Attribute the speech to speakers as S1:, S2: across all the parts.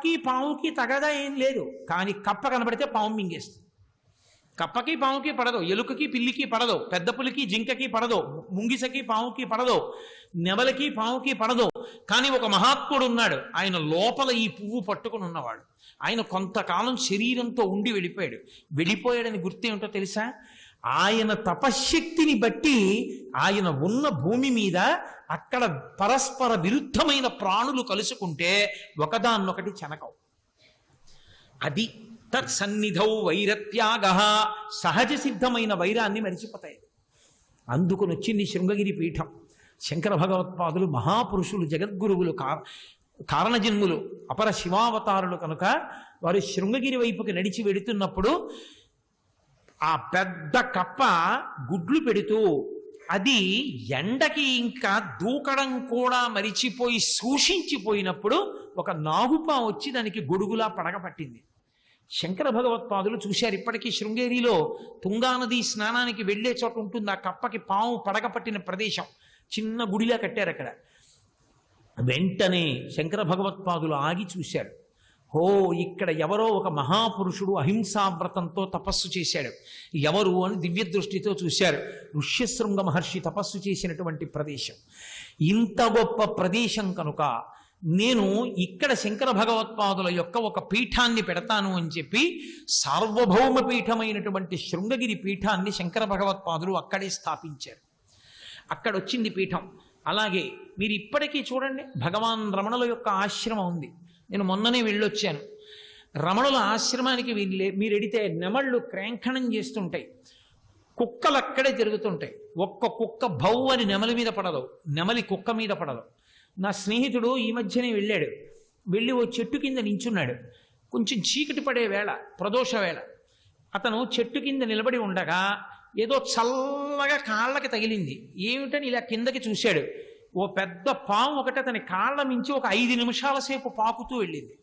S1: కప్పకి పావుకి తగదా ఏం లేదు, కానీ కప్ప కనబడితే పాము మింగేస్తుంది. కప్పకి పావుకి పడదు, ఎలుకకి పిల్లికి పడదు, పెద్ద పులికి జింకకి పడదు, ముంగిసకి పావుకి పడదు, నెమలికి పావుకి పడదు. కానీ ఒక మహాత్ముడు ఉన్నాడు, ఆయన లోపల ఈ పువ్వు పట్టుకుని ఉన్నవాడు. ఆయన కొంతకాలం శరీరంతో ఉండి వెళ్ళిపోయాడు. వెళ్ళిపోయాడని గుర్తేమిటో తెలుసా? ఆయన తపశ్శక్తిని బట్టి ఆయన ఉన్న భూమి మీద అక్కడ పరస్పర విరుద్ధమైన ప్రాణులు కలుసుకుంటే ఒకదాన్నొకటి చెనకవు. అది తత్సన్నిధౌ వైరత్యాగ, సహజ సిద్ధమైన వైరాన్ని మరిచిపోతాయి. అందుకుని వచ్చింది శృంగగిరి పీఠం. శంకర భగవత్పాదులు మహాపురుషులు, జగద్గురువులు, కారణజన్ములు, అపర శివావతారులు కనుక వారు శృంగగిరి వైపుకి నడిచి వెడుతున్నప్పుడు ఆ పెద్ద కప్ప గుడ్లు పెడుతూ అది ఎండకి ఇంకా దూకడం కూడా మరిచిపోయి సూషించిపోయినప్పుడు ఒక నాగుపా వచ్చి దానికి గొడుగులా పడగ పట్టింది. శంకర భగవత్పాదులు చూశారు. ఇప్పటికీ శృంగేరిలో తుంగానది స్నానానికి వెళ్లే చోట ఉంటుంది ఆ కప్పకి పాము పడగ పట్టిన ప్రదేశం. చిన్న గుడిలా కట్టారు అక్కడ. వెంటనే శంకర భగవత్పాదులు ఆగి చూశారు. ఓ, ఇక్కడ ఎవరో ఒక మహాపురుషుడు అహింసావ్రతంతో తపస్సు చేశాడు. ఎవరు అని దివ్య దృష్టితో చూశారు. ఋష్యశృంగ మహర్షి తపస్సు చేసినటువంటి ప్రదేశం. ఇంత గొప్ప ప్రదేశం కనుక నేను ఇక్కడ శంకర భగవత్పాదుల యొక్క ఒక పీఠాన్ని పెడతాను అని చెప్పి సార్వభౌమ పీఠమైనటువంటి శృంగగిరి పీఠాన్ని శంకర భగవత్పాదులు అక్కడే స్థాపించారు. అక్కడొచ్చింది పీఠం. అలాగే మీరు ఇప్పటికీ చూడండి, భగవాన్ రమణుల యొక్క ఆశ్రమం ఉంది. నేను మొన్ననే వెళ్ళొచ్చాను. రమణుల ఆశ్రమానికి మీరు ఎడితే నెమళ్ళు క్రాంఖణం చేస్తుంటాయి, కుక్కలు అక్కడే తిరుగుతుంటాయి. ఒక్క కుక్క భౌ అని నెమలి మీద పడదు, నెమలి కుక్క మీద పడదు. నా స్నేహితుడు ఈ మధ్యనే వెళ్ళాడు. వెళ్ళి ఓ చెట్టు కింద నించున్నాడు. కొంచెం చీకటి పడే వేళ, ప్రదోష వేళ. అతను చెట్టు కింద నిలబడి ఉండగా ఏదో చల్లగా కాళ్ళకి తగిలింది. ఏమిటని ఇలా కిందకి చూశాడు. ఓ పెద్ద పాము ఒకటి అతని కాళ్ళ మించి ఒక 5 నిమిషాల సేపు పాకుతూ వెళ్ళింది.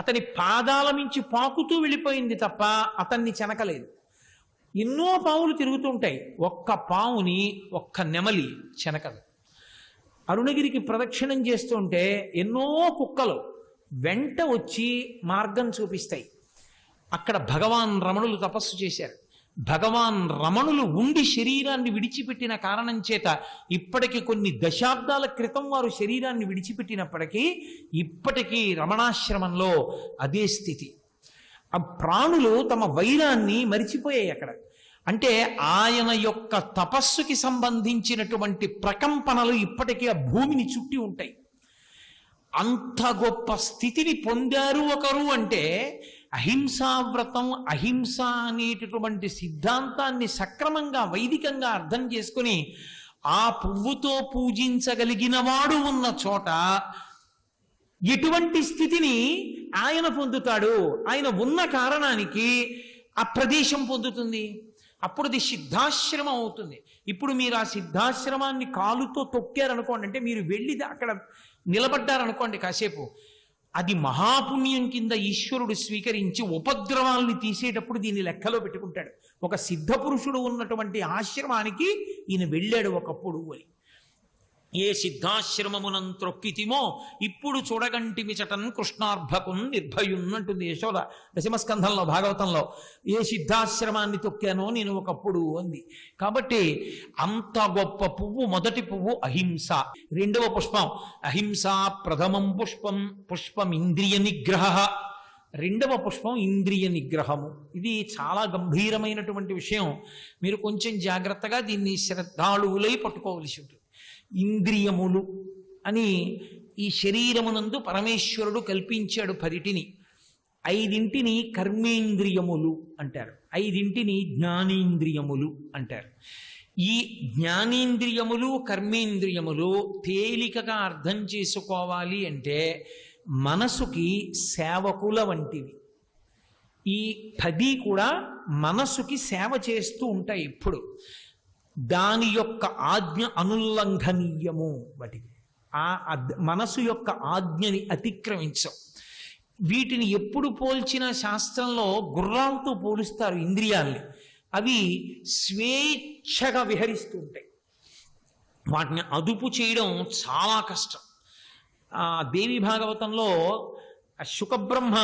S1: అతని పాదాల మించి పాకుతూ వెళ్ళిపోయింది తప్ప అతన్ని చెనకలేదు. ఎన్నో పాములు తిరుగుతుంటాయి, ఒక్క పాముని ఒక్క నెమలి చెనకదు. అరుణగిరికి ప్రదక్షిణం చేస్తుంటే ఎన్నో కుక్కలు వెంట వచ్చి మార్గం చూపిస్తాయి. అక్కడ భగవాన్ రమణులు తపస్సు చేశారు. భగవాన్ రమణులు ఉండి శరీరాన్ని విడిచిపెట్టిన కారణం చేత ఇప్పటికి కొన్ని దశాబ్దాల క్రితం వారు శరీరాన్ని విడిచిపెట్టినప్పటికీ ఇప్పటికీ రమణాశ్రమంలో అదే స్థితి. ఆ ప్రాణులు తమ వైరాన్ని మరిచిపోయాయి అక్కడ. అంటే ఆయన యొక్క తపస్సుకి సంబంధించినటువంటి ప్రకంపనలు ఇప్పటికీ ఆ భూమిని చుట్టి ఉంటాయి. అంత గొప్ప స్థితిని పొందారు ఒకరు అంటే అహింసావ్రతం, అహింస అనేటటువంటి సిద్ధాంతాన్ని సక్రమంగా వైదికంగా అర్థం చేసుకుని ఆ పువ్వుతో పూజించగలిగిన వాడు ఉన్న చోట ఎటువంటి స్థితిని ఆయన పొందుతాడు? ఆయన ఉన్న కారణానికి ఆ ప్రదేశం పొందుతుంది. అప్పుడు అది సిద్ధాశ్రమం అవుతుంది. ఇప్పుడు మీరు ఆ సిద్ధాశ్రమాన్ని కాలుతో తొక్కారనుకోండి, అంటే మీరు వెళ్ళి అక్కడ నిలబడ్డారనుకోండి కాసేపు, అది మహాపుణ్యం కింద ఈశ్వరుడు స్వీకరించి ఉపద్రవాల్ని తీసేటప్పుడు దీన్ని లెక్కలో పెట్టుకుంటాడు. ఒక సిద్ధ పురుషుడు ఉన్నటువంటి ఆశ్రమానికి ఈయన వెళ్ళాడు ఒకప్పుడు అని. ఏ సిద్ధాశ్రమమునం త్రొక్కితిమో ఇప్పుడు చూడగంటిమిచటన్ కృష్ణార్భకున్ నిర్భయున్ యశోద దశమస్కంధంలో భాగవతంలో. ఏ సిద్ధాశ్రమాన్ని తొక్కానో నేను ఒకప్పుడు అంది. కాబట్టి అంత గొప్ప పువ్వు, మొదటి పువ్వు అహింస. రెండవ పుష్పం అహింస ప్రథమం పుష్పం, పుష్పం ఇంద్రియ నిగ్రహ. రెండవ పుష్పం ఇంద్రియ నిగ్రహము. ఇది చాలా గంభీరమైనటువంటి విషయం. మీరు కొంచెం జాగ్రత్తగా దీన్ని శ్రద్ధాళువులై పట్టుకోవలసి ఉంటుంది. ఇంద్రియములు అని ఈ శరీరమునందు పరమేశ్వరుడు కల్పించాడు 10టిని. 5ంటిని కర్మేంద్రియములు అంటారు, 5ంటిని జ్ఞానేంద్రియములు అంటారు. ఈ జ్ఞానేంద్రియములు, కర్మేంద్రియములు తేలికగా అర్థం చేసుకోవాలి అంటే మనసుకి సేవకుల వంటివి. ఈ 10 కూడా మనసుకి సేవ చేస్తూ ఉంటాయి. ఇప్పుడు దాని యొక్క ఆజ్ఞ అనుల్లంఘనీయము. వాటికి ఆ మనసు యొక్క ఆజ్ఞని అతిక్రమించం. వీటిని ఎప్పుడు పోల్చిన శాస్త్రంలో గుర్రాలతో పోలుస్తారు ఇంద్రియాల్ని. అవి స్వేచ్ఛగా విహరిస్తూ ఉంటాయి. వాటిని అదుపు చేయడం చాలా కష్టం. దేవి భాగవతంలో ఆ శుకబ్రహ్మ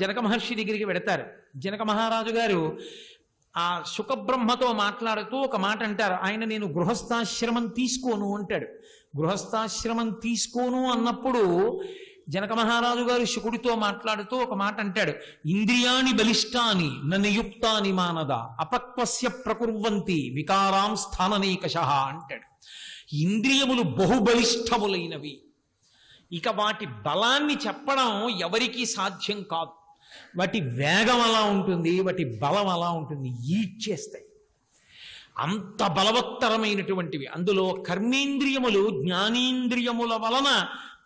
S1: జనక మహర్షి దగ్గరికి వెడతారు. జనక మహారాజు గారు ఆ శుకబ్రహ్మతో మాట్లాడుతూ ఒక మాట అంటారు. ఆయన నేను గృహస్థాశ్రమం తీసుకోను అంటాడు. గృహస్థాశ్రమం తీసుకోను అన్నప్పుడు జనక మహారాజు గారు శుకుడితో మాట్లాడుతూ ఒక మాట అంటాడు. ఇంద్రియాణి బలిష్టాని ననియుక్తాని మానద అపక్వస్య ప్రకుర్వంతి వికారాం స్థాననైకష అంటాడు. ఇంద్రియములు బహుబలిష్టములైనవి, ఇక వాటి బలాన్ని చెప్పడం ఎవరికీ సాధ్యం కాదు. వాటి వేగం అలా ఉంటుంది, వాటి బలం అలా ఉంటుంది, ఈడ్చేస్తాయి. అంత బలవత్తరమైనటువంటివి. అందులో కర్మేంద్రియములు జ్ఞానేంద్రియముల వలన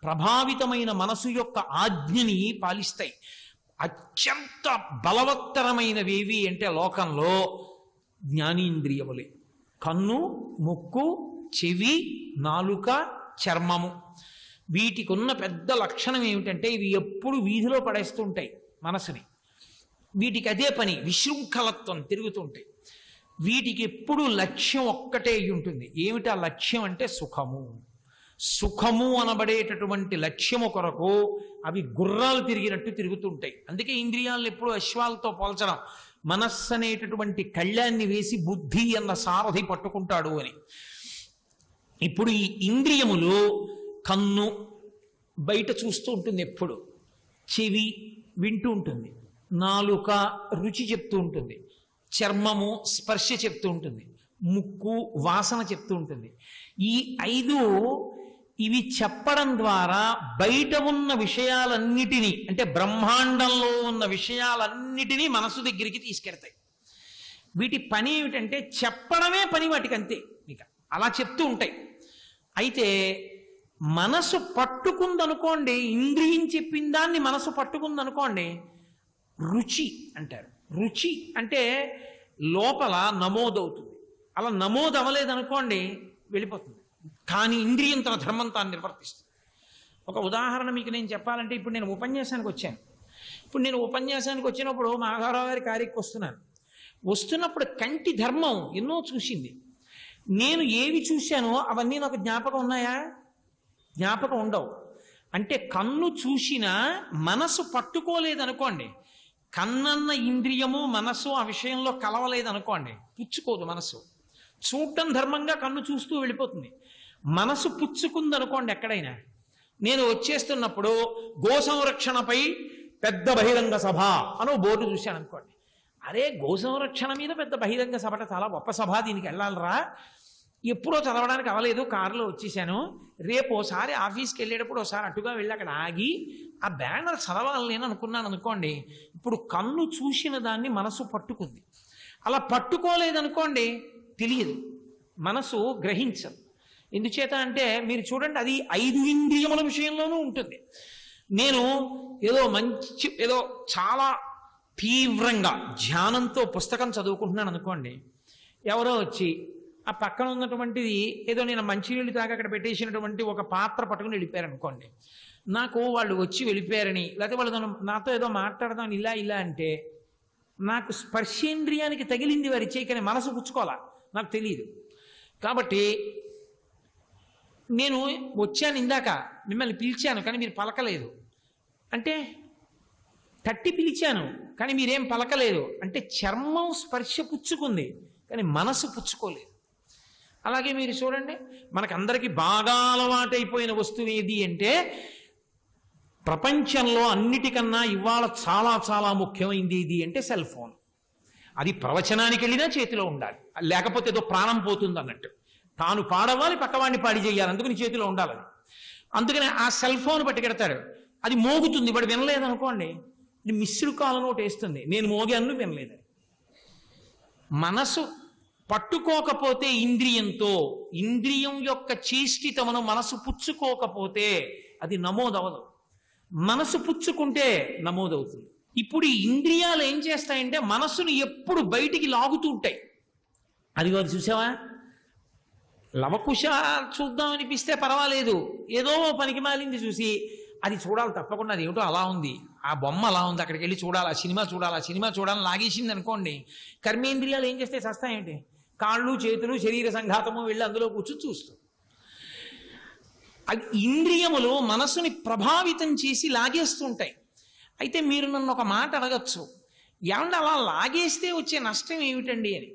S1: ప్రభావితమైన మనసు యొక్క ఆజ్ఞని పాలిస్తాయి. అత్యంత బలవత్తరమైనవేవి అంటే లోకంలో జ్ఞానేంద్రియములే. కన్ను, ముక్కు, చెవి, నాలుక, చర్మము. వీటికి ఉన్న పెద్ద లక్షణం ఏమిటంటే ఇవి ఎప్పుడు వీధిలో పడేస్తుంటాయి మనసుని. వీటికి అదే పని, విశృంఖలత్వం, తిరుగుతుంటాయి. వీటికి ఎప్పుడు లక్ష్యం ఒక్కటే అయి ఉంటుంది. ఏమిటా లక్ష్యం అంటే సుఖము. సుఖము అనబడేటటువంటి లక్ష్యము కొరకు అవి గుర్రాలు తిరిగినట్టు తిరుగుతుంటాయి. అందుకే ఇంద్రియాలను ఎప్పుడు అశ్వాలతో పోల్చడం. మనస్సు అనేటటువంటి కళ్యాన్ని వేసి బుద్ధి అన్న సారథి పట్టుకుంటాడు అని. ఇప్పుడు ఈ ఇంద్రియములు కన్ను బయట చూస్తూ ఉంటుంది ఎప్పుడు, చెవి వింటూ ఉంటుంది, నాలుక రుచి చెప్తూ ఉంటుంది, చర్మము స్పర్శ చెప్తూ ఉంటుంది, ముక్కు వాసన చెప్తూ ఉంటుంది. ఈ 5 ఇవి చెప్పడం ద్వారా బయట ఉన్న విషయాలన్నిటినీ, అంటే బ్రహ్మాండంలో ఉన్న విషయాలన్నిటినీ మనసు దగ్గరికి తీసుకెడతాయి. వీటి పని ఏమిటంటే చెప్పడమే పని వాటికి, అంతే. ఇక అలా చెప్తూ ఉంటాయి. అయితే మనసు పట్టుకుందనుకోండి, ఇంద్రియం చెప్పిన దాన్ని మనసు పట్టుకుందనుకోండి, రుచి అంటారు. రుచి అంటే లోపల నమోదవుతుంది. అలా నమోదు అవ్వలేదనుకోండి వెళ్ళిపోతుంది. కానీ ఇంద్రియం తన ధర్మం తాను నిర్వర్తిస్తుంది. ఒక ఉదాహరణ మీకు నేను చెప్పాలంటే, ఇప్పుడు నేను ఉపన్యాసానికి వచ్చాను. ఇప్పుడు నేను ఉపన్యాసానికి వచ్చినప్పుడు మాధవరావు గారి కార్యక్రమం వస్తున్నప్పుడు కంటి ధర్మం ఎన్నో చూసింది. నేను ఏవి చూశానో అవన్నీ నాకు జ్ఞాపకం ఉన్నాయా? జ్ఞాపకం ఉండవు. అంటే కన్ను చూసినా మనసు పట్టుకోలేదనుకోండి, కన్నన్న ఇంద్రియము మనసు ఆ విషయంలో కలవలేదనుకోండి, పుచ్చుకోదు మనసు. చూడటం ధర్మంగా కన్ను చూస్తూ వెళ్ళిపోతుంది. మనసు పుచ్చుకుందనుకోండి ఎక్కడైనా. నేను వచ్చేస్తున్నప్పుడు గో సంరక్షణపై పెద్ద బహిరంగ సభ అనో బోర్డు చూశాను అనుకోండి, అరే గో సంరక్షణ మీద పెద్ద బహిరంగ సభట చాలా గొప్ప సభ, దీనికి వెళ్ళాలరా, ఎప్పుడో చదవడానికి అవ్వలేదు, కారులో వచ్చేసాను, రేపు ఓసారి ఆఫీస్కి వెళ్ళేటప్పుడు ఒకసారి అటుగా వెళ్ళి అక్కడ ఆగి ఆ బ్యానర్ చదవాలి నేను అనుకున్నాను అనుకోండి. ఇప్పుడు కన్ను చూసిన దాన్ని మనసు పట్టుకుంది. అలా పట్టుకోలేదనుకోండి తెలియదు, మనసు గ్రహించదు. ఎందుచేత అంటే మీరు చూడండి, అది 5 ఇంద్రియముల విషయంలోనూ ఉంటుంది. నేను ఏదో చాలా తీవ్రంగా ధ్యానంతో పుస్తకం చదువుకుంటున్నాను అనుకోండి, ఎవరో వచ్చి ఆ పక్కన ఉన్నటువంటిది ఏదో నేను మంచినీళ్ళు తాగి అక్కడ పెట్టేసినటువంటి ఒక పాత్ర పట్టుకుని వెళ్ళిపోయారు అనుకోండి, నాకు వాళ్ళు వచ్చి వెళ్ళిపోయారని, లేకపోతే వాళ్ళు నాతో ఏదో మాట్లాడదాం ఇలా అంటే నాకు స్పర్శేంద్రియానికి తగిలింది వారి చేయకని మనసు పుచ్చుకోవాలా, నాకు తెలియదు. కాబట్టి నేను వచ్చాను, ఇందాక మిమ్మల్ని పిలిచాను కానీ మీరు పలకలేదు అంటే, తట్టి పిలిచాను కానీ మీరేం పలకలేదు అంటే చర్మం స్పర్శ పుచ్చుకుంది కానీ మనసు పుచ్చుకోలేదు. అలాగే మీరు చూడండి, మనకందరికీ బాగా అలవాటైపోయిన వస్తువు ఏది అంటే, ప్రపంచంలో అన్నిటికన్నా ఇవాళ చాలా చాలా ముఖ్యమైనది ఏది అంటే సెల్ ఫోన్. అది ప్రవచనానికి వెళ్ళినా చేతిలో ఉండాలి, లేకపోతే ఏదో ప్రాణం పోతుంది అన్నట్టు. తాను పాడవాలి, పక్కవాడిని పాడి చేయాలి, అందుకని చేతిలో ఉండాలని. అందుకని ఆ సెల్ ఫోన్ పట్టుకెడతాడు, అది మోగుతుంది, వాడు వినలేదనుకోండి, మిస్డ్ కాల్ నోట్ వేస్తుంది, నేను మోగాను వినలేదని. మనసు పట్టుకోకపోతే ఇంద్రియంతో, ఇంద్రియం యొక్క చేష్టితమును మనసు పుచ్చుకోకపోతే అది నమోదవదు, మనసు పుచ్చుకుంటే నమోదవుతుంది. ఇప్పుడు ఈ ఇంద్రియాలు ఏం చేస్తాయంటే మనసుని ఎప్పుడు బయటికి లాగుతూ ఉంటాయి. అది వారు చూసావా, లవకుశ చూద్దాం అనిపిస్తే పర్వాలేదు, ఏదో పనికి మాలింది చూసి అది చూడాలి తప్పకుండా, అది ఏమిటో అలా ఉంది, ఆ బొమ్మ అలా ఉంది, అక్కడికి వెళ్ళి చూడాలి, ఆ సినిమా చూడాలని లాగేసింది అనుకోండి, కర్మేంద్రియాలు ఏం చేస్తే చస్తాయేంటి, కాళ్ళు చేతులు శరీర సంఘాతము వెళ్ళి అందులో కూర్చొని చూస్తూ. అది ఇంద్రియములు మనసుని ప్రభావితం చేసి లాగేస్తుంటాయి. అయితే మీరు నన్ను ఒక మాట అడగచ్చు, ఏమంటే అలా లాగేస్తే వచ్చే నష్టం ఏమిటండి అని.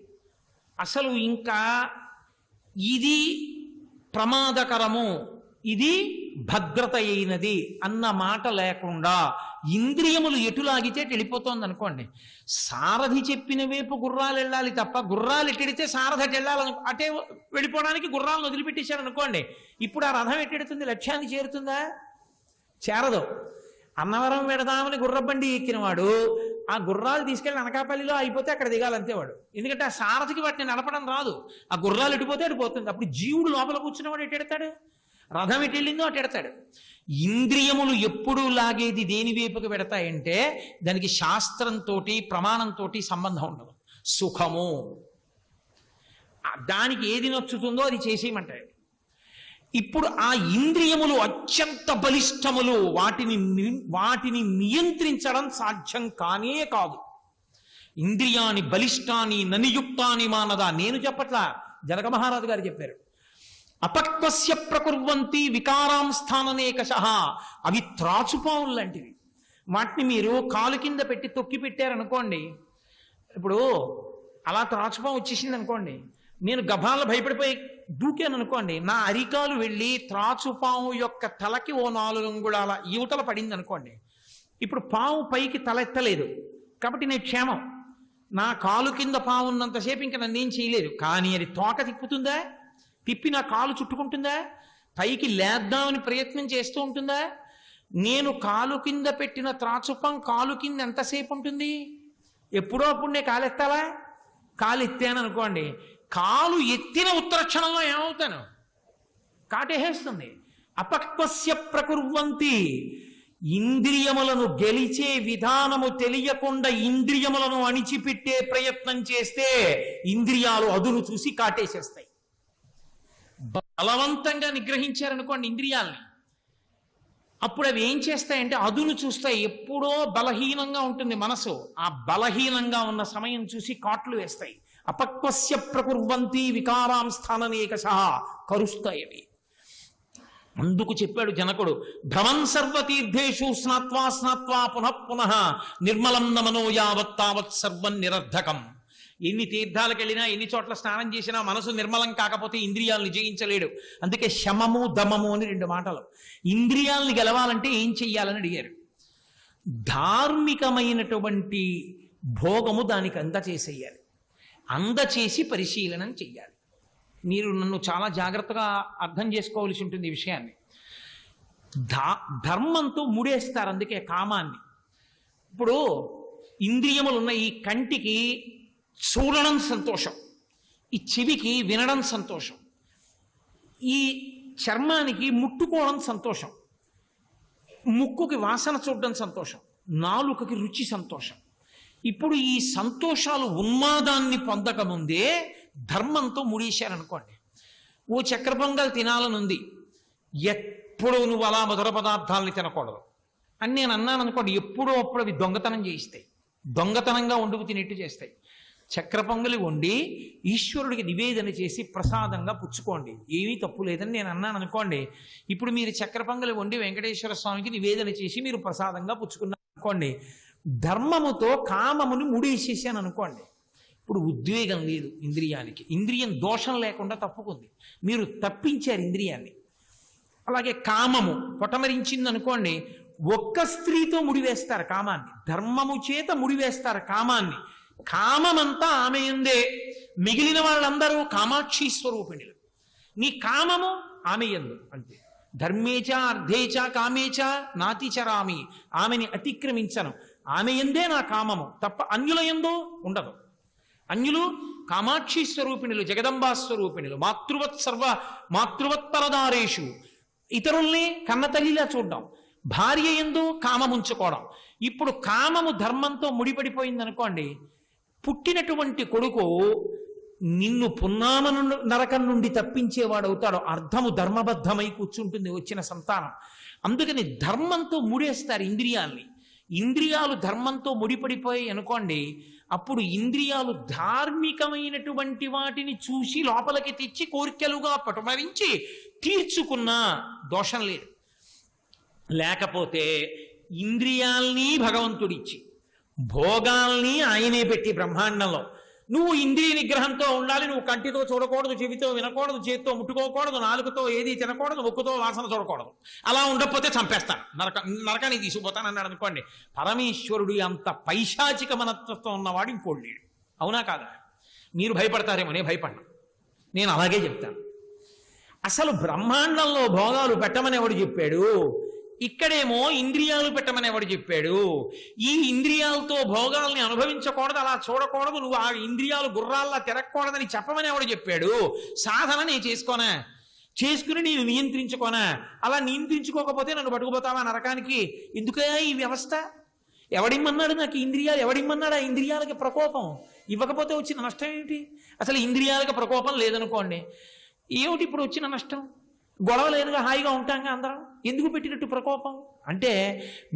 S1: అసలు ఇంకా ఇది ప్రమాదకరము, ఇది భద్రత అయినది అన్న మాట లేకుండా ఇంద్రియములు ఎటు లాగితే వెళ్ళిపోతుంది అనుకోండి. సారథి చెప్పిన వైపు గుర్రాలు వెళ్ళాలి తప్ప గుర్రాలు ఎట్టెడితే సారథి అటు వెళ్ళాలని అటే వెళ్ళిపోవడానికి గుర్రాలను వదిలిపెట్టేశారు అనుకోండి. ఇప్పుడు ఆ రథం ఎట్టెడుతుంది? లక్ష్యాన్ని చేరుతుందా? చేరదు. అన్నవరం పెడదామని గుర్రబండి ఎక్కినవాడు ఆ గుర్రాలు తీసుకెళ్ళి అనకాపల్లిలో అయిపోతే అక్కడ దిగాలంతే వాడు. ఎందుకంటే ఆ సారథికి వాటిని నడపడం రాదు. ఆ గుర్రాలు ఎడిపోతే అడిపోతుంది. అప్పుడు జీవుడు లోపల కూర్చున్నవాడు ఎట్టెడతాడు? రథం ఎటు వెళ్ళిందో అటు ఎడతాడు. ఇంద్రియములు ఎప్పుడు లాగేది దేని వైపుకి పెడతాయంటే దానికి శాస్త్రంతో ప్రమాణంతో సంబంధం ఉండదు. సుఖము, దానికి ఏది నచ్చుతుందో అది చేసేయమంటాడు. ఇప్పుడు ఆ ఇంద్రియములు అత్యంత బలిష్టములు, వాటిని నియంత్రించడం సాధ్యం కానే కాదు. ఇంద్రియాని బలిష్టాన్ని ననియుక్తాని మానదా, నేను చెప్పట్లా, జనక మహారాజు గారు చెప్పారు. అపక్వస్య ప్రకుర్వంతి వికారాం స్థాననేకశః, అవి త్రాచుపావులు లాంటివి. వాటిని మీరు కాలు కింద పెట్టి తొక్కి పెట్టారనుకోండి, ఇప్పుడు అలా త్రాచుపాము వచ్చేసింది అనుకోండి, నేను గభాలను భయపడిపోయి దూకాను అనుకోండి, నా అరికాలు వెళ్ళి త్రాచుపాము యొక్క తలకి ఓ 4 అంగుళాల యువతల పడింది అనుకోండి. ఇప్పుడు పాము పైకి తలెత్తలేదు కాబట్టి నేను క్షేమం. నా కాలు కింద పాము ఉన్నంతసేపు ఇంకా నన్నేం చేయలేదు. కానీ అది తోక తిప్పుతుందా? తిప్పి నా కాలు చుట్టుకుంటుందా? పైకి లేద్దామని ప్రయత్నం చేస్తూ ఉంటుందా? నేను కాలు కింద పెట్టిన త్రాచుపం కాలు కింద ఎంతసేపు ఉంటుంది? ఎప్పుడో అప్పుడు నేను కాలు ఎత్తాలా? కాలు ఎత్తాను అనుకోండి, కాలు ఎత్తిన ఉత్తర క్షణంలో ఏమవుతాను? కాటేస్తుంది. అపక్వస్య ప్రకుర్వంతి, ఇంద్రియములను గెలిచే విధానము తెలియకుండా ఇంద్రియములను అణిచిపెట్టే ప్రయత్నం చేస్తే ఇంద్రియాలు అదును చూసి కాటేసేస్తాయి. బలవంతంగా నిగ్రహించారనుకోండి ఇంద్రియాలని, అప్పుడు అవి ఏం చేస్తాయంటే అదును చూస్తాయి. ఎప్పుడో బలహీనంగా ఉంటుంది మనసు, ఆ బలహీనంగా ఉన్న సమయం చూసి కాట్లు వేస్తాయి. అపక్వస్య ప్రకుర్వంతి వికారాం స్థాననేకశః, కరుస్తాయి అవి. అందుకు చెప్పాడు జనకుడు, భ్రమన్ సర్వతీర్థేషు స్నాత్వా స్నాత్వా పునః పునః నిర్మలం నమనో యావత్ తావత్ సర్వం నిరర్ధకం. ఎన్ని తీర్థాలకు వెళ్ళినా ఎన్ని చోట్ల స్నానం చేసినా మనసు నిర్మలం కాకపోతే ఇంద్రియాలను జయించలేడు. అందుకే శమము దమము అని 2 మాటలు. ఇంద్రియాలను గెలవాలంటే ఏం చెయ్యాలని అడిగారు. ధార్మికమైనటువంటి భోగము దానికి అందచేసేయాలి, అందచేసి పరిశీలనం చెయ్యాలి. మీరు నన్ను చాలా జాగ్రత్తగా అర్థం చేసుకోవాల్సి ఉంటుంది ఈ విషయాన్ని. ధర్మంతో ముడేస్తారు అందుకే కామాన్ని. ఇప్పుడు ఇంద్రియములు ఉన్న ఈ కంటికి చూడడం సంతోషం, ఈ చెవికి వినడం సంతోషం, ఈ చర్మానికి ముట్టుకోవడం సంతోషం, ముక్కుకి వాసన చూడడం సంతోషం, నాలుకకి రుచి సంతోషం. ఇప్పుడు ఈ సంతోషాలు ఉన్మాదాన్ని పొందకముందే ధర్మంతో ముడేశారనుకోండి. ఓ చక్కెర పొంగల్ తినాలనుంది, ఎప్పుడూ నువ్వు అలా మధుర పదార్థాలని తినకూడదు అని నేను అన్నాను అనుకోండి, ఎప్పుడో అప్పుడు అవి దొంగతనం చేయిస్తాయి, దొంగతనంగా వండుకు తినేట్టు చేస్తాయి. చక్కెర పొంగలి వండి ఈశ్వరుడికి నివేదన చేసి ప్రసాదంగా పుచ్చుకోండి, ఏమీ తప్పు లేదని నేను అన్నాను అనుకోండి. ఇప్పుడు మీరు చక్కెర పొంగలి వండి వెంకటేశ్వర స్వామికి నివేదన చేసి మీరు ప్రసాదంగా పుచ్చుకున్నారు అనుకోండి, ధర్మముతో కామముని ముడేసేసాను అనుకోండి. ఇప్పుడు ఉద్వేగం లేదు ఇంద్రియానికి, ఇంద్రియం దోషం లేకుండా తప్పుకుంది, మీరు తప్పించారు ఇంద్రియాన్ని. అలాగే కామము పొటమరించింది అనుకోండి, ఒక్క స్త్రీతో ముడివేస్తారు కామాన్ని, ధర్మము చేత ముడివేస్తారు కామాన్ని. కామమంతా ఆమె ఎందే, మిగిలిన వాళ్ళందరూ కామాక్షి స్వరూపిణులు. నీ కామము ఆమె యందు అంతే. ధర్మేచ అర్థేచ కామేచ నాతిచరామి, ఆమెని అతిక్రమించను, ఆమె ఎందే నా కామము తప్ప అన్యుల యందు ఉండదు. అన్యులు కామాక్షి స్వరూపిణులు, జగదంబా స్వరూపిణులు, మాతృవత్పరదారేషు, ఇతరుల్ని కన్నతల్లిలా చూడడం, భార్య యందు కామముంచుకోవడం. ఇప్పుడు కామము ధర్మంతో ముడిపడిపోయింది అనుకోండి, పుట్టినటువంటి కొడుకు నిన్ను పున్నామ నరకం నుండి తప్పించేవాడవుతాడు. అర్థము ధర్మబద్ధమై కూర్చుంటుంది వచ్చిన సంతానం. అందుకని ధర్మంతో ముడేస్తారు ఇంద్రియాల్ని. ఇంద్రియాలు ధర్మంతో ముడిపడిపోయాయి అనుకోండి, అప్పుడు ఇంద్రియాలు ధార్మికమైనటువంటి వాటిని చూసి లోపలికి తెచ్చి కోరికలుగా పటుమరించి తీర్చుకున్నా దోషం లేదు. లేకపోతే ఇంద్రియాల్ని భగవంతుడిచ్చి భోగాల్ని ఆయనే పెట్టి బ్రహ్మాండంలో నువ్వు ఇంద్రియ నిగ్రహంతో ఉండాలి, నువ్వు కంటితో చూడకూడదు, చెవితో వినకూడదు, చేతితో ముట్టుకోకూడదు, నాలుగుతో ఏది తినకూడదు, ముక్కుతో వాసన చూడకూడదు. అలా ఉండకపోతే చంపేస్తాను, నరకానికి తీసుకుపోతాను అన్నాడు అనుకోండి. పరమేశ్వరుడు అంత పైశాచిక మనస్తత్వం ఉన్నవాడు ఇంకోడు లేడు. అవునా కాదా? మీరు భయపడతారేమో, నేను భయపడ్డా. నేను అలాగే చెప్తాను. అసలు బ్రహ్మాండంలో భోగాలు పెట్టమని ఎవడు చెప్పాడు? ఇక్కడేమో ఇంద్రియాలు పెట్టమని ఎవడు చెప్పాడు? ఈ ఇంద్రియాలతో భోగాల్ని అనుభవించకూడదు, అలా చూడకూడదు, నువ్వు ఆ ఇంద్రియాలు గుర్రాల్లా తిరగకూడదని చెప్పమని ఎవడు చెప్పాడు? సాధన నేను చేసుకోనా? చేసుకుని నేను నియంత్రించుకోనా? అలా నియంత్రించుకోకపోతే నన్ను పట్టుకుపోతావా నరకానికి? ఎందుకే ఈ వ్యవస్థ? ఎవడిమ్మన్నాడు నాకు ఇంద్రియాలు? ఎవడిమ్మన్నాడు ఆ ఇంద్రియాలకి ప్రకోపం? ఇవ్వకపోతే వచ్చిన నష్టం ఏమిటి? అసలు ఇంద్రియాలకు ప్రకోపం లేదనుకోండి, ఏమిటి ఇప్పుడు వచ్చిన నష్టం? గొడవ లేదుగా, హాయిగా ఉంటాంగా అందరం. ఎందుకు పెట్టినట్టు ప్రకోపం? అంటే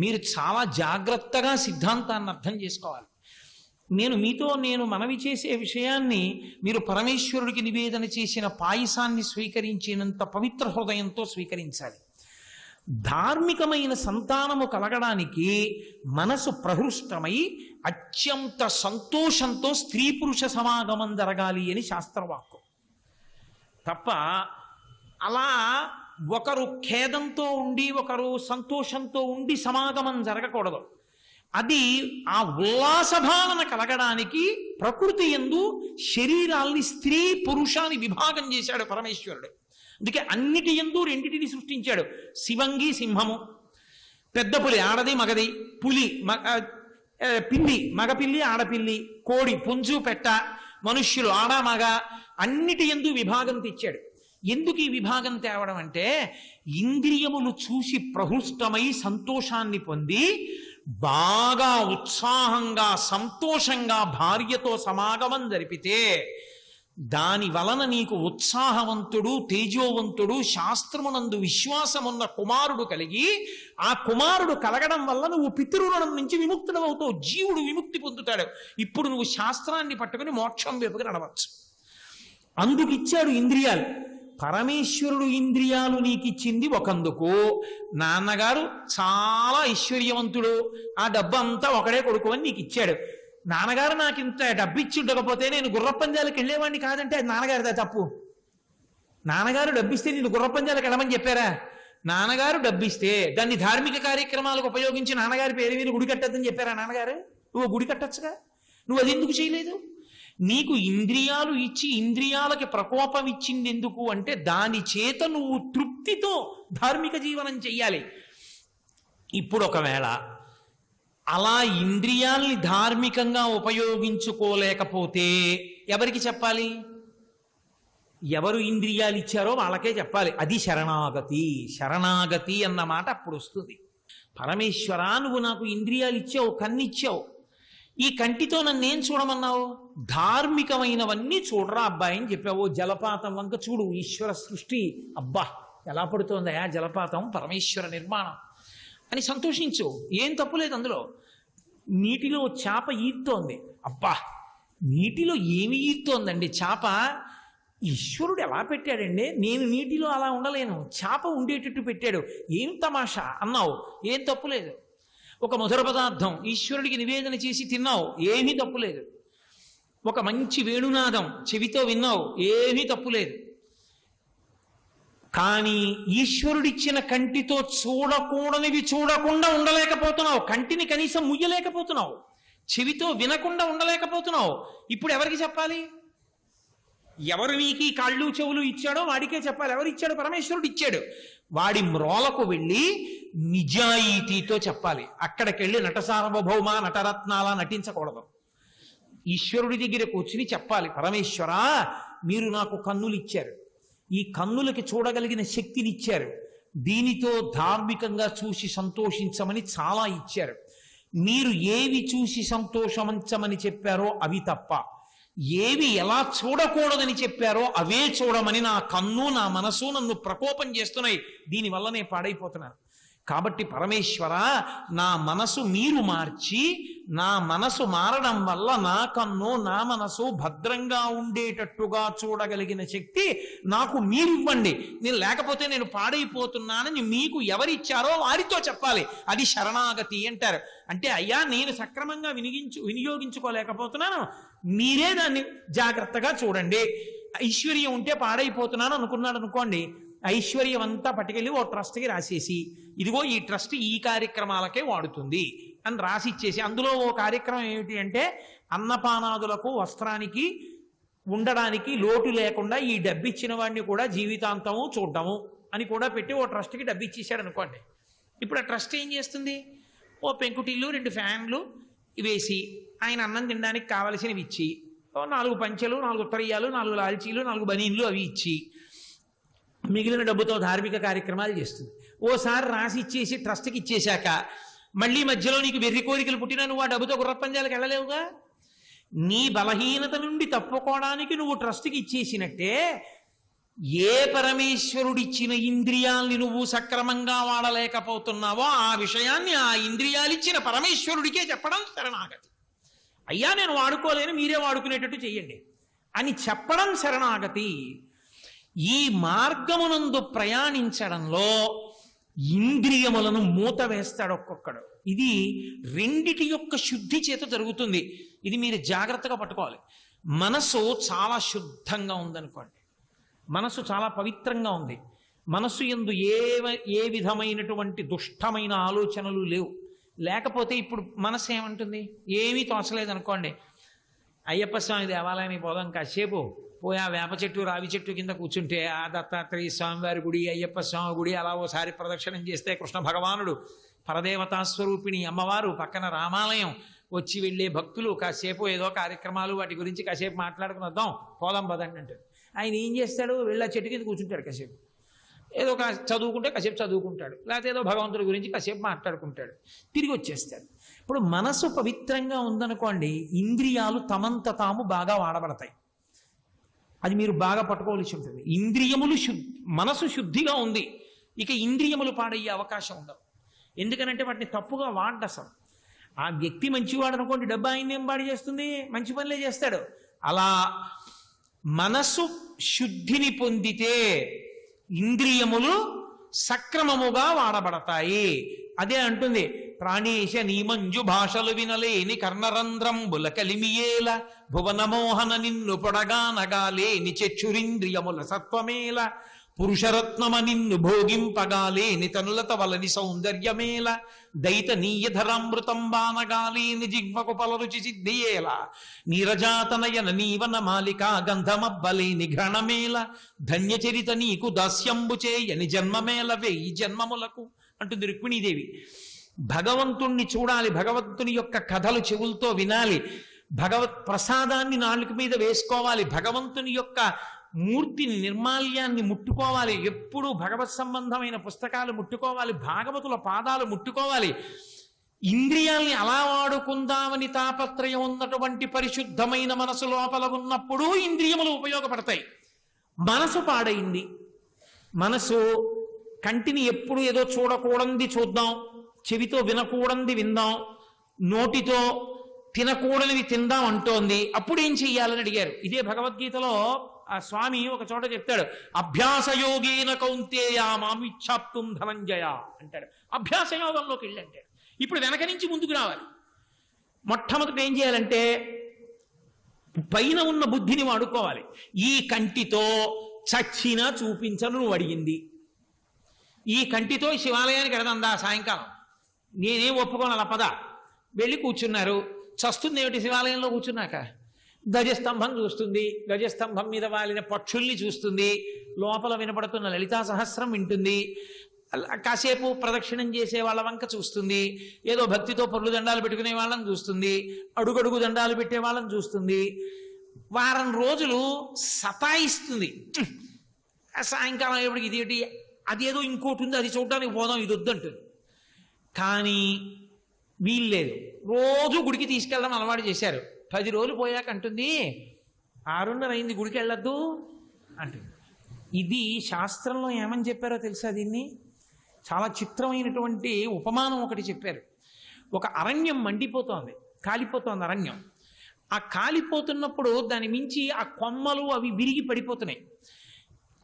S1: మీరు చాలా జాగ్రత్తగా సిద్ధాంతాన్ని అర్థం చేసుకోవాలి. నేను మనవి చేసే విషయాన్ని మీరు పరమేశ్వరుడికి నివేదన చేసిన పాయసాన్ని స్వీకరించినంత పవిత్ర హృదయంతో స్వీకరించాలి. ధార్మికమైన సంతానము కలగడానికి మనసు ప్రహృష్టమై అత్యంత సంతోషంతో స్త్రీ పురుష సమాగమం జరగాలి అని శాస్త్రవాక్కు. తప్ప అలా ఒకరు ఖేదంతో ఉండి ఒకరు సంతోషంతో ఉండి సమాగమం జరగకూడదు. అది ఆ ఉల్లాస భావన కలగడానికి ప్రకృతి యందు శరీరాల్ని స్త్రీ పురుషాన్ని విభాగం చేశాడు పరమేశ్వరుడు. అందుకే అన్నిటి యందు రెండిటిని సృష్టించాడు. శివంగి సింహము, పెద్ద పులి ఆడది మగది, పులి పిల్లి మగపిల్లి ఆడపిల్లి, కోడి పుంజు పెట్ట, మనుష్యులు ఆడ మగ, అన్నిటి యందు విభాగం తెచ్చాడు. ఎందుకు ఈ విభాగం తేవడం అంటే ఇంద్రియములు చూసి ప్రహృష్టమై సంతోషాన్ని పొంది బాగా ఉత్సాహంగా సంతోషంగా భార్యతో సమాగమం జరిపితే దాని వలన నీకు ఉత్సాహవంతుడు తేజోవంతుడు శాస్త్రమునందు విశ్వాసమున్న కుమారుడు కలిగి ఆ కుమారుడు కలగడం వల్ల నువ్వు పితృరుణం నుంచి విముక్తుడు అవుతావు, జీవుడు విముక్తి పొందుతాడు. ఇప్పుడు నువ్వు శాస్త్రాన్ని పట్టుకుని మోక్షం వైపుకి నడవచ్చు. అందుకిచ్చాడు ఇంద్రియాలు. పరమేశ్వరుడు ఇంద్రియాలు నీకిచ్చింది ఒకందుకు. నాన్నగారు చాలా ఐశ్వర్యవంతుడు, ఆ డబ్బంతా ఒకడే కొడుకు అని నీకు ఇచ్చాడు. నాన్నగారు నాకు ఇంత డబ్బిచ్చి ఉండకపోతే నేను గుర్రపందాలకు వెళ్ళేవాడిని కాదంటే అది నాన్నగారిదా తప్పు? నాన్నగారు డబ్బిస్తే నేను గుర్రపందాలకు వెళ్ళమని చెప్పారా? నాన్నగారు డబ్బిస్తే దాన్ని ధార్మిక కార్యక్రమాలకు ఉపయోగించి నాన్నగారి పేరు మీద గుడి కట్టద్దని చెప్పారా నాన్నగారు? నువ్వు గుడి కట్టచ్చుగా, నువ్వు అది ఎందుకు చేయలేదు? నీకు ఇంద్రియాలు ఇచ్చి ఇంద్రియాలకి ప్రకోపం ఇచ్చింది ఎందుకు అంటే దాని చేత నువ్వు తృప్తితో ధార్మిక జీవనం చెయ్యాలి. ఇప్పుడు ఒకవేళ అలా ఇంద్రియాల్ని ధార్మికంగా ఉపయోగించుకోలేకపోతే ఎవరికి చెప్పాలి? ఎవరు ఇంద్రియాలు ఇచ్చారో వాళ్ళకే చెప్పాలి. అది శరణాగతి. శరణాగతి అన్న మాట అప్పుడు వస్తుంది. పరమేశ్వరా, నువ్వు నాకు ఇంద్రియాలు ఇచ్చావు, కన్నిచ్చావు, ఈ కంటితో నన్నేం చూడమన్నావు? ధార్మికమైనవన్నీ చూడరా అబ్బాయి అని చెప్పావు. జలపాతం వంక చూడు, ఈశ్వర సృష్టి, అబ్బా ఎలా పడుతోందయా జలపాతం, పరమేశ్వర నిర్మాణం అని సంతోషించు, ఏం తప్పులేదు అందులో. నీటిలో చేప ఈదుతోంది, అబ్బా నీటిలో ఏమి ఈదుతోందండి చేప, ఈశ్వరుడు ఎలా పెట్టాడండి, నేను నీటిలో అలా ఉండలేను, చేప ఉండేటట్టు పెట్టాడు, ఏం తమాషా అన్నావు, ఏం తప్పులేదు. ఒక మధుర పదార్థం ఈశ్వరుడికి నివేదన చేసి తిన్నావు, ఏమీ తప్పులేదు. ఒక మంచి వేణునాదం చెవితో విన్నావు, ఏమీ తప్పులేదు. కానీ ఈశ్వరుడిచ్చిన కంటితో చూడకూడనివి చూడకుండా ఉండలేకపోతున్నావు, కంటిని కనీసం ముయ్యలేకపోతున్నావు, చెవితో వినకుండా ఉండలేకపోతున్నావు. ఇప్పుడు ఎవరికి చెప్పాలి? ఎవరు నీకు ఈ కాళ్ళు చెవులు ఇచ్చాడో వాడికే చెప్పాలి. ఎవరు ఇచ్చాడు? పరమేశ్వరుడు ఇచ్చాడు. వాడి మ్రోలకు వెళ్ళి నిజాయితీతో చెప్పాలి. అక్కడికెళ్ళి నట సార్వభౌమ నటరత్నాల నటించకూడదు. ఈశ్వరుడి దగ్గర కూర్చుని చెప్పాలి, పరమేశ్వరా మీరు నాకు కన్నులు ఇచ్చారు, ఈ కన్నులకి చూడగలిగిన శక్తిని ఇచ్చారు, దీనితో ధార్మికంగా చూసి సంతోషించమని చాలా ఇచ్చారు. మీరు ఏవి చూసి సంతోషించమని చెప్పారో అవి తప్ప ఏవి ఎలా చూడకూడదని చెప్పారో అవే చూడమని నా కన్ను నా మనసు నన్ను ప్రకోపం చేస్తున్నాయి, దీనివల్ల నేను పాడైపోతున్నాను. కాబట్టి పరమేశ్వర, నా మనసు మీరు మార్చి, నా మనసు మారడం వల్ల నా కన్ను నా మనసు భద్రంగా ఉండేటట్టుగా చూడగలిగిన శక్తి నాకు మీరివ్వండి. నేను లేకపోతే నేను పాడైపోతున్నానని మీకు ఎవరిచ్చారో వారితో చెప్పాలి. అది శరణాగతి అంటారు. అంటే అయ్యా, నేను సక్రమంగా వినియోగించుకోలేకపోతున్నాను, మీరే దాన్ని జాగ్రత్తగా చూడండి. ఐశ్వర్యం ఉంటే పాడైపోతున్నాను అనుకున్నాడు అనుకోండి, ఐశ్వర్యం అంతా పట్టుకెళ్ళి ఓ ట్రస్ట్కి రాసేసి, ఇదిగో ఈ ట్రస్ట్ ఈ కార్యక్రమాలకే వాడుతుంది అని రాసిచ్చేసి, అందులో ఓ కార్యక్రమం ఏమిటి అంటే అన్నపానాదులకు వస్త్రానికి ఉండడానికి లోటు లేకుండా ఈ డబ్బిచ్చిన వాడిని కూడా జీవితాంతము చూడటము అని కూడా పెట్టి ఓ ట్రస్ట్కి డబ్బు ఇచ్చేసాడు అనుకోండి. ఇప్పుడు ఆ ట్రస్ట్ ఏం చేస్తుంది? ఓ పెంకుటిల్లు 2 ఫ్యాన్లు వేసి ఆయన అన్నం తినడానికి కావలసినవి ఇచ్చి, 4 పంచెలు 4 ఉత్తరీయాలు 4 లాల్చీలు 4 బనీన్లు అవి ఇచ్చి మిగిలిన డబ్బుతో ధార్మిక కార్యక్రమాలు చేస్తుంది. ఓసారి రాసి ఇచ్చేసి ట్రస్ట్కి ఇచ్చేశాక మళ్ళీ మధ్యలో నీకు వెర్రి కోరికలు పుట్టినా నువ్వు ఆ డబ్బుతో గుర్రపంజాలకు వెళ్ళలేవుగా. నీ బలహీనత నుండి తప్పుకోవడానికి నువ్వు ట్రస్ట్కి ఇచ్చేసినట్టే, ఏ పరమేశ్వరుడిచ్చిన ఇంద్రియాల్ని నువ్వు సక్రమంగా వాడలేకపోతున్నావో ఆ విషయాన్ని ఆ ఇంద్రియాలిచ్చిన పరమేశ్వరుడికే చెప్పడం శరణాగతి. అయ్యా, నేను వాడుకోలేను, మీరే వాడుకునేటట్టు చెయ్యండి అని చెప్పడం శరణాగతి. ఈ మార్గమునందు ప్రయాణించడంలో ఇంద్రియములను మూత వేస్తాడు ఒక్కొక్కడు. ఇది రెండిటి యొక్క శుద్ధి చేత జరుగుతుంది. ఇది మీరు జాగ్రత్తగా పట్టుకోవాలి. మనసు చాలా శుద్ధంగా ఉందనుకోండి, మనసు చాలా పవిత్రంగా ఉంది, మనసు యందు ఏ విధమైనటువంటి దుష్టమైన ఆలోచనలు లేవు. లేకపోతే ఇప్పుడు మనసు ఏమంటుంది? ఏమీ తోచలేదనుకోండి, అయ్యప్ప స్వామి దేవాలయానికి పోదాం, కాసేపు పోయి ఆ వేప చెట్టు రావి చెట్టు కింద కూర్చుంటే ఆ దత్తాత్రేయ స్వామివారి గుడి, అయ్యప్ప స్వామి గుడి అలా ఓసారి ప్రదక్షిణం చేస్తే కృష్ణ భగవానుడు, పరదేవతా స్వరూపిణి అమ్మవారు, పక్కన రామాలయం, వచ్చి వెళ్ళే భక్తులు కాసేపు ఏదో కార్యక్రమాలు వాటి గురించి కాసేపు మాట్లాడుకుని వద్దాం, పోదాం పదండి అంటాడు. ఆయన ఏం చేస్తాడు? వెళ్ళి ఆ చెట్టు కింద కూర్చుంటాడు, కాసేపు ఏదో చదువుకుంటే కాసేపు చదువుకుంటాడు, లేకపోతే ఏదో భగవంతుడి గురించి కాసేపు మాట్లాడుకుంటాడు, తిరిగి వచ్చేస్తాడు. ఇప్పుడు మనసు పవిత్రంగా ఉందనుకోండి, ఇంద్రియాలు తమంత తాము బాగా వాడబడతాయి. అది మీరు బాగా పట్టుకోవాల్సి ఉంటుంది. ఇంద్రియములు మనసు శుద్ధిగా ఉంది, ఇక ఇంద్రియములు పాడయ్యే అవకాశం ఉండవు. ఎందుకనంటే వాటిని తప్పుగా వాడసం. ఆ వ్యక్తి మంచివాడు అనుకోండి, డబ్బా ఆయన ఏం పాడు చేస్తుంది? మంచి పనులే చేస్తాడు. అలా మనసు శుద్ధిని పొందితే ఇంద్రియములు సక్రమముగా వాడబడతాయి. అదే అంటుంది, ప్రాణేశ నీమంజు భాషలు వినలేని కర్ణరంధ్రంబుల కలిమియేల భువనమోహన నిన్ను పొడగానగాలేని చెచ్చురింద్రియముల సత్వమేల పురుషరత్నమ నిన్ను భోగింపగాలేని తనులత వలని సౌందర్యమేల దైత నీయధరామృతం బానగాలేని జిగ్మకు పలరుచి సిద్ధియేల నీరజాతనయన నీవన మాలికా గంధమబ్బలేని ఘ్రణమేల ధన్యచరిత నీకు దాస్యంబు చేయని జన్మమేల వేయి జన్మములకు అంటుంది రుక్మిణీదేవి. భగవంతుణ్ణి చూడాలి, భగవంతుని యొక్క కథలు చెవులతో వినాలి, భగవత్ ప్రసాదాన్ని నాలుక మీద వేసుకోవాలి, భగవంతుని యొక్క మూర్తిని నిర్మాల్యాన్ని ముట్టుకోవాలి, ఎప్పుడూ భగవత్ సంబంధమైన పుస్తకాలు ముట్టుకోవాలి, భాగవతుల పాదాలు ముట్టుకోవాలి. ఇంద్రియాల్ని అలా వాడుకుందామని తాపత్రయం ఉన్నటువంటి పరిశుద్ధమైన మనసు లోపల ఉన్నప్పుడు ఇంద్రియములు ఉపయోగపడతాయి. మనసు పాడైంది, మనసు కంటిని ఎప్పుడు ఏదో చూడకూడంది చూద్దాం, చెవితో వినకూడంది విందాం, నోటితో తినకూడనివి తిందాం అంటోంది, అప్పుడు ఏం చెయ్యాలని అడిగారు. ఇదే భగవద్గీతలో ఆ స్వామి ఒక చోట చెప్తాడు, అభ్యాసయోగేన కౌంతేయ మామిచ్ఛాప్తుం ధనంజయ అంటాడు. అభ్యాసయోగంలోకి వెళ్ళి అంటాడు. ఇప్పుడు వెనక నుంచి ముందుకు రావాలి. మొట్టమొదటి ఏం చేయాలంటే పైన ఉన్న బుద్ధిని వాడుకోవాలి. ఈ కంటితో చచ్చినా చూపించను నువ్వు అడిగింది, ఈ కంటితో శివాలయానికి వెళదందా సాయంకాలం, నేనేం ఒప్పుకోను, అలా పద. వెళ్ళి కూర్చున్నారు, చస్తుంది ఏమిటి శివాలయంలో కూర్చున్నాక? గజస్తంభం చూస్తుంది, గజస్తంభం మీద వాలిన పక్షుల్ని చూస్తుంది, లోపల వినపడుతున్న లలితా సహస్రం వింటుంది, కాసేపు ప్రదక్షిణం చేసే వాళ్ళ వంక చూస్తుంది, ఏదో భక్తితో పొర్లు దండాలు పెట్టుకునే వాళ్ళని చూస్తుంది, అడుగడుగు దండాలు పెట్టే వాళ్ళని చూస్తుంది. వారం రోజులు సతాయిస్తుంది. సాయంకాలం ఎప్పటికి ఇదేంటి, అదేదో ఇంకోటి ఉంది, అది చూడడానికి పోదాం, ఇది వద్దంటుంది. కానీ వీల్లేదు, రోజు గుడికి తీసుకెళ్ళడం అలవాటు చేశారు. 10 రోజులు పోయాక అంటుంది, 6:30 అయింది, గుడికి వెళ్ళొద్దు అంటుంది. ఇది శాస్త్రంలో ఏమని చెప్పారో తెలుసా? దీన్ని చాలా చిత్రమైనటువంటి ఉపమానం ఒకటి చెప్పారు. ఒక అరణ్యం మండిపోతోంది, కాలిపోతోంది అరణ్యం. ఆ కాలిపోతున్నప్పుడు దాని మించి ఆ కొమ్మలు అవి విరిగి పడిపోతున్నాయి.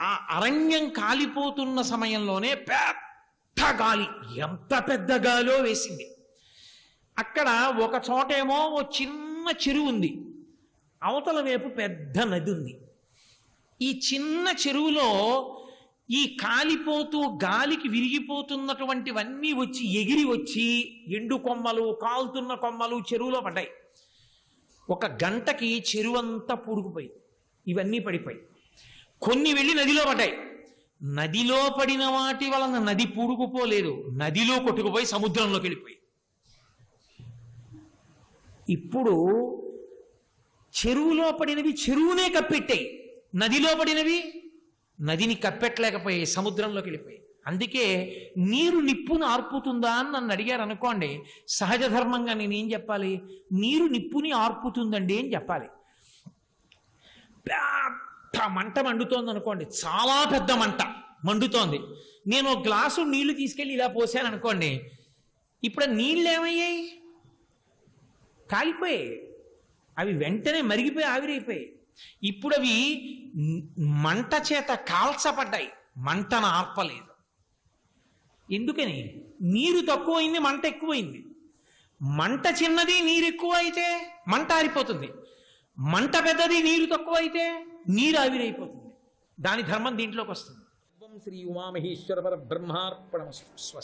S1: ఆ అరణ్యం కాలిపోతున్న సమయంలోనే పెద్ద గాలి, ఎంత పెద్ద గాలో వేసింది. అక్కడ ఒక చోటేమో ఓ చిన్న చెరువు ఉంది, అవతల వైపు పెద్ద నది ఉంది. ఈ చిన్న చెరువులో ఈ కాలిపోతూ గాలికి విరిగిపోతున్నటువంటివన్నీ వచ్చి ఎగిరి వచ్చి ఎండు కొమ్మలు, కాలుతున్న కొమ్మలు చెరువులో పడ్డాయి. ఒక గంటకి చెరువు అంతా పూడుకుపోయింది, ఇవన్నీ పడిపోయి కొన్ని వెళ్ళి నదిలో పడ్డాయి. నదిలో పడిన వాటి వలన నది పూడుకుపోలేదు, నదిలో కొట్టుకుపోయి సముద్రంలోకి వెళ్ళిపోయి. ఇప్పుడు చెరువులో పడినవి చెరువునే కప్పెట్టాయి, నదిలో పడినవి నదిని కప్పెట్టలేకపోయాయి, సముద్రంలోకి వెళ్ళిపోయాయి. అందుకే నీరు నిప్పును ఆర్పుతుందా అని నన్ను అడిగారు అనుకోండి, సహజ ధర్మంగా నేనేం చెప్పాలి? నీరు నిప్పుని ఆర్పుతుందండి అని చెప్పాలి. పెద్ద మంట మండుతోంది అనుకోండి, చాలా పెద్ద మంట మండుతోంది. నేను ఒక గ్లాసు నీళ్లు తీసుకెళ్ళి ఇలా పోసాను అనుకోండి, ఇప్పుడు నీళ్ళు ఏమయ్యాయి? కాలిపోయాయి, అవి వెంటనే మరిగిపోయి ఆవిరైపోయాయి. ఇప్పుడు అవి మంట చేత కాల్చబడ్డాయి, మంటను ఆర్పలేదు. ఎందుకని? నీరు తక్కువైంది, మంట ఎక్కువైంది. మంట చిన్నది, నీరు ఎక్కువ అయితే మంట ఆరిపోతుంది. మంట పెద్దది, నీరు తక్కువ అయితే నీరు ఆవిరైపోతుంది. దాని ధర్మం దీంట్లోకి వస్తుంది. శ్రీ ఉమామహేశ్వర పరబ్రహ్మార్పణమస్తు.